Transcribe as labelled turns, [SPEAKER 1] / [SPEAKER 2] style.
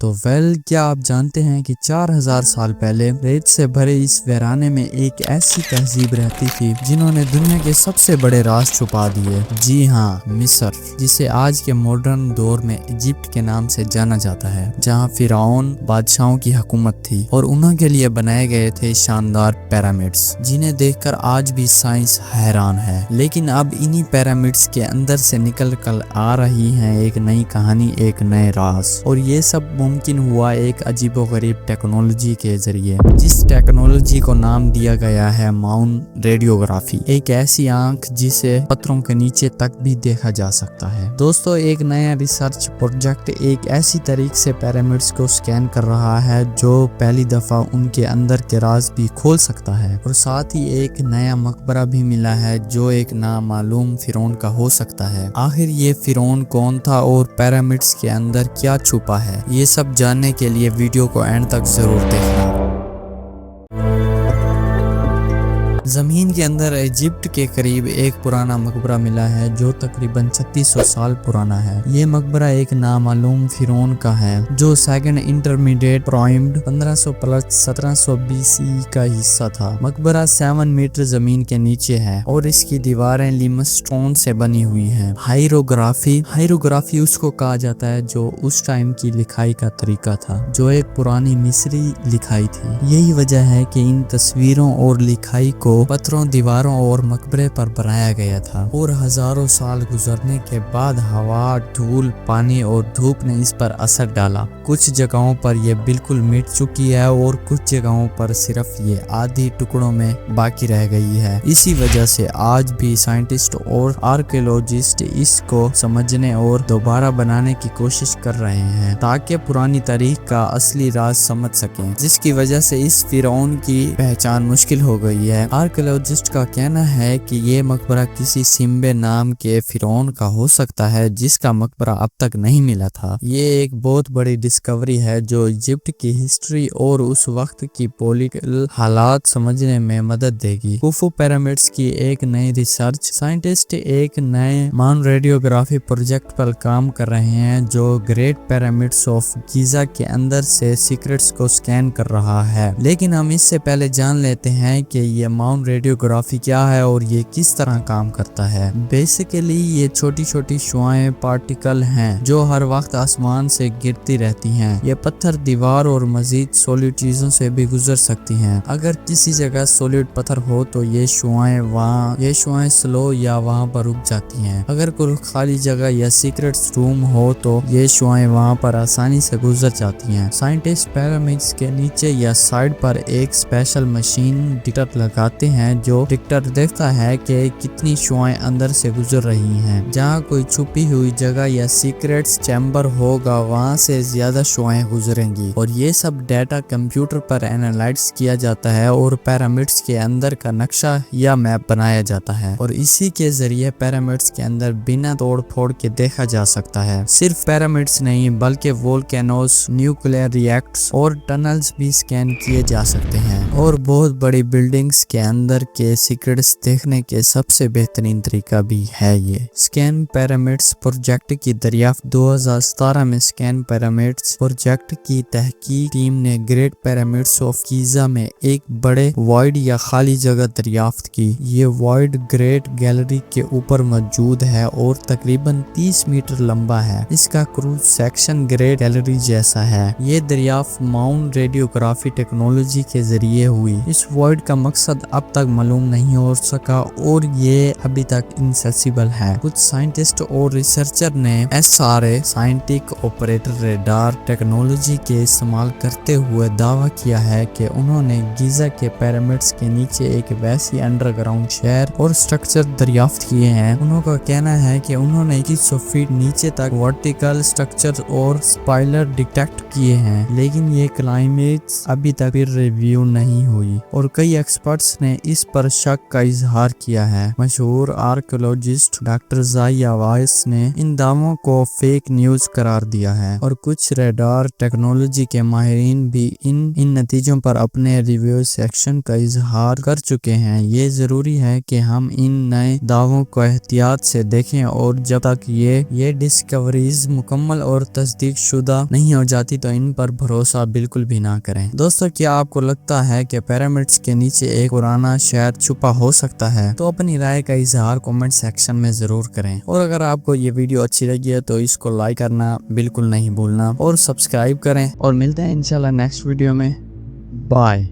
[SPEAKER 1] تو کیا آپ جانتے ہیں کہ 4000 سال پہلے ریت سے بھرے اس ویرانے میں ایک ایسی تہذیب رہتی تھی جنہوں نے دنیا کے سب سے بڑے راز چھپا دیے۔ جی ہاں، مصر، جسے آج کے ماڈرن دور میں ایجپٹ کے نام سے جانا جاتا ہے، جہاں فرعون بادشاہوں کی حکومت تھی اور انہوں کے لیے بنائے گئے تھے شاندار پیرامڈز، جنہیں دیکھ کر آج بھی سائنس حیران ہے۔ لیکن اب انہی پیرامڈز کے اندر سے نکل کر آ رہی ہے ایک نئی کہانی، ایک نئے راز، اور یہ سب ممکن ہوا ایک عجیب و غریب ٹیکنالوجی کے ذریعے، جس ٹیکنالوجی کو نام دیا گیا ہے ماؤن ریڈیوگرافی، ایک ایسی آنکھ جسے پتھروں کے نیچے تک بھی دیکھا جا سکتا ہے۔ دوستو، ایک نیا ریسرچ پروجیکٹ ایک ایسی طریقے سے پیرامڈز کو سکین کر رہا ہے جو پہلی دفعہ ان کے اندر کے راز بھی کھول سکتا ہے، اور ساتھ ہی ایک نیا مقبرہ بھی ملا ہے جو ایک نامعلوم فرعون کا ہو سکتا ہے۔ آخر یہ فرعون کون تھا اور پیرامڈز کے اندر کیا چھپا ہے، یہ سب جاننے کے لیے ویڈیو کو اینڈ تک ضرور دیکھنا۔ زمین کے اندر ایجپٹ کے قریب ایک پرانا مقبرہ ملا ہے جو تقریباً 3600 سال پرانا ہے۔ یہ مقبرہ ایک نامعلوم فرعون کا ہے جو سیکنڈ انٹرمیڈیٹ پرائمڈ 1500 پلس 1700 BC کا حصہ تھا۔ مقبرہ 7 میٹر زمین کے نیچے ہے اور اس کی دیواریں لیمسٹون سے بنی ہوئی ہیں۔ ہائیروگرافی اس کو کہا جاتا ہے جو اس ٹائم کی لکھائی کا طریقہ تھا، جو ایک پرانی مصری لکھائی تھی۔ یہی وجہ ہے کہ ان تصویروں اور لکھائی کو پتھروں، دیواروں اور مقبرے پر بنایا گیا تھا، اور ہزاروں سال گزرنے کے بعد ہوا، دھول، پانی اور دھوپ نے اس پر اثر ڈالا۔ کچھ جگہوں پر یہ بالکل مٹ چکی ہے اور کچھ جگہوں پر صرف یہ آدھی ٹکڑوں میں باقی رہ گئی ہے۔ اسی وجہ سے آج بھی سائنٹسٹ اور آرکیولوجسٹ اس کو سمجھنے اور دوبارہ بنانے کی کوشش کر رہے ہیں تاکہ پرانی تاریخ کا اصلی راز سمجھ سکیں، جس کی وجہ سے اس فرعون کی پہچان مشکل ہو گئی ہے۔ آرکیولوجسٹ کا کہنا ہے کہ یہ مقبرہ کسی سمبے نام کے فرعون کا ہو سکتا ہے جس کا مقبرہ اب تک نہیں ملا تھا۔ یہ ایک بہت بڑی ڈسکوری ہے جو ایجپٹ کی ہسٹری اور اس وقت کی پولیٹیکل حالات سمجھنے میں مدد دے گی۔ خوفو پیرامڈز کی ایک نئی ریسرچ، سائنٹسٹ ایک نئے ماؤن ریڈیوگرافی پروجیکٹ پر کام کر رہے ہیں جو گریٹ پیرامڈز آف گیزا کے اندر سے سیکرٹس کو سکین کر رہا ہے۔ لیکن ہم اس سے پہلے جان لیتے ہیں کہ یہ ماؤن ریڈیوگرافی کیا ہے اور یہ کس طرح کام کرتا ہے۔ بیسیکلی یہ چھوٹی چھوٹی شعاعیں پارٹیکل ہیں جو ہر وقت آسمان سے گرتی رہتی ہیں۔ یہ پتھر، دیوار اور مزید سولیڈ چیزوں سے بھی گزر سکتی ہیں۔ اگر کسی جگہ سولیڈ پتھر ہو تو یہ شعاعیں سلو یا وہاں پر رک جاتی ہیں۔ اگر کوئی خالی جگہ یا سیکرٹ روم ہو تو یہ شعاعیں وہاں پر آسانی سے گزر جاتی ہیں۔ سائنٹسٹ پیرامڈز کے نیچے یا سائڈ پر ایک اسپیشل مشین ڈیٹیکٹر لگاتے ہیں جو ڈیٹیکٹر دیکھتا ہے کہ کتنی شعاعیں اندر سے گزر رہی ہیں۔ جہاں کوئی چھپی ہوئی جگہ یا سیکرٹس چیمبر ہوگا وہاں سے زیادہ شعاعیں گزریں گی، اور یہ سب ڈیٹا کمپیوٹر پر اینالائز کیا جاتا ہے اور پیرامڈز کے اندر کا نقشہ یا میپ بنایا جاتا ہے، اور اسی کے ذریعے پیرامڈز کے اندر بنا توڑ پھوڑ کے دیکھا جا سکتا ہے۔ صرف پیرامڈز نہیں بلکہ وولکینوز، نیوکلیئر ری ایکٹرز اور ٹنلز بھی سکین کیے جا سکتے ہیں، اور بہت بڑی بلڈنگز کے اندر کے سیکرٹس دیکھنے کے سب سے بہترین طریقہ بھی ہے یہ سکین پیرامڈز پروجیکٹ کی دریافت۔ 2017 میں سکین پیرامڈز پروجیکٹ کی تحقیق ٹیم نے گریٹ پیرامڈز آف گیزا میں ایک بڑے وائڈ یا خالی جگہ دریافت کی۔ یہ وائڈ گریٹ گیلری کے اوپر موجود ہے اور تقریباً 30 میٹر لمبا ہے۔ اس کا کروز سیکشن گریٹ گیلری جیسا ہے۔ یہ دریافت ماؤن ریڈیوگرافی ٹیکنالوجی کے ذریعے ہوئی۔ اس وائڈ کا مقصد اب تک معلوم نہیں ہو سکا اور یہ ابھی تک انسیسیبل ہے۔ کچھ سائنٹسٹ اور ریسرچر نے SRA سائنٹک آپریٹر ریڈار ٹیکنالوجی کے استعمال کرتے ہوئے دعویٰ کیا ہے کہ انہوں نے گیزا کے پیرامڈز کے نیچے ایک ویسی انڈر گراؤنڈ شہر اور سٹرکچر دریافت کیے ہیں۔ انہوں کا کہنا ہے کہ انہوں نے 2100 فیٹ نیچے تک ورٹیکل سٹرکچر اور سپائلر ڈیٹیکٹ کیے ہیں، لیکن یہ کلائمیٹس ابھی تک پیر ریویو نہیں ہوئی، اور کئی ایکسپرٹس نے اس پر شک کا اظہار کیا ہے۔ مشہور آرکیولوجسٹ ڈاکٹر زائیا وائس نے ان دعووں کو فیک نیوز قرار دیا ہے، اور کچھ ریڈار ٹیکنالوجی کے ماہرین بھی ان نتیجوں پر اپنے ریویو سیکشن کا اظہار کر چکے ہیں۔ یہ ضروری ہے کہ ہم ان نئے دعووں کو احتیاط سے دیکھیں، اور جب تک یہ ڈسکوریز مکمل اور تصدیق شدہ نہیں ہو جاتی تو ان پر بھروسہ بالکل بھی نہ کریں۔ دوستو کیا آپ کو لگتا ہے کہ پیرامڈز کے نیچے ایک پرانا شہر چھپا ہو سکتا ہے؟ تو اپنی رائے کا اظہار کمنٹ سیکشن میں ضرور کریں، اور اگر آپ کو یہ ویڈیو اچھی لگی ہے تو اس کو لائک کرنا بالکل نہیں بھولنا اور سبسکرائب کریں، اور ملتے ہیں انشاءاللہ نیکسٹ ویڈیو میں۔ بائے۔